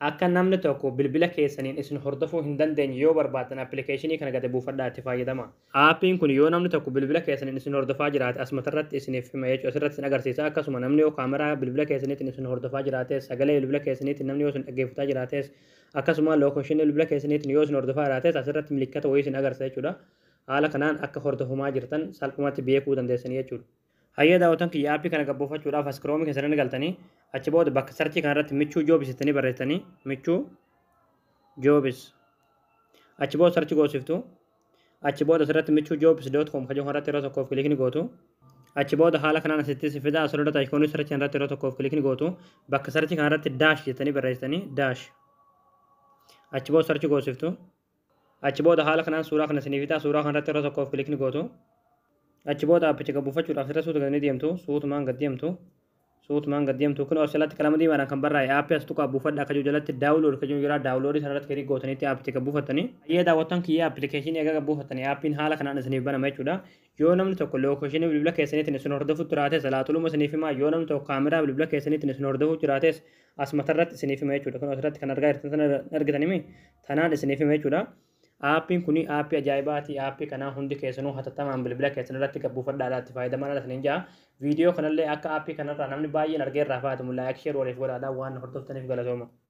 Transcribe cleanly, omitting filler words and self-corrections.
akka namni tokko bilbila keessaniin isin hordofuu hin dandeenye yoo barbaaddan appilikeeshinii kana gad buufadhaa itti fayyadama. Aappiin kun yoo namni tokko bilbila keessaniin isin hordofaa jiraate asirratti isiniif hima jechuudha. Asirratti isin agarsiisa. Akkasuma namni yoo kaameraa bilbila keessaniitiin isin hordofaa jiraates sagalee bilbila keessaniitiin namni yoo isin dhaggeeffataa jiraates akkasuma lookeeshinii bilbila keessaniitiin yoo isin hordofaa jiraates asirratti milikkata wayii isin agarsiisa jechuudha. Haala kanaan akka hordofamaa jirtan salphumatti beekuu dandeessanii jechuudha. Hayyee daawwatan kiyya aappii kana gabbuufachuudhaaf as kiroomii keessanii galtanii achi booda bakka sarchii kanarratti michuu joobis jettanii barreessanii michuu joobis achi booda sarchii goosiftu achi booda asirratti michuu joobis.com kan jedhu irratti yeroo tokkoof kilikni gootu achi booda haala kanaan asitti sifidaa asirratti ayikoonii sarchii irratti yeroo tokkoof kilikni gootu bakka sarchii kanarratti daash jettanii barreessanii daash achi booda sarchii goosiftu achi booda haala kanaan suuraa kana siniifitaa suuraa kanarratti yeroo tokkoof kilikni gootu achi booda appicha gabbuufachuudhaaf asirra suuta gadi deemtu suutumaan gad deemtu kun asirratti qalama diimaadhaan kan barraa'e aappii as tuqaa buufadhaa akka jiru jalatti daawulood kan jiru jira daawuloodii sanarratti kilik gootaniitti aappicha gabbuufattanii hayyee daawwattan kiyya appilikeeshinii egaa gabbuufattanii aappiin haala kanaan isiniif banama jechuudha yoo namni tokko lookeeshinii bilbila keessaniitiin isin hordofu jiraates salaatuluma isiniif himaa yoo namni tokko kaameraa bilbila keessaniitiin isin hordofu jiraates as matarratti isiniif hima jechuudha kun asirratti kan argitanii tanaan isiniif hima jechuudha. Aappiin kuni aappii ajaa'ibaati. Aappii kanaa hundi keessanuu hatattamaan bilbila keessan irratti gabbuufadhaadhaa itti fayyadamaa dha jaa. Viidiyoo kanallee akka aappii kanarraa namni baay'een argeerraa fayyadamu laayik sheer waliif godhaadhaa waan hordoftaniif galatooma.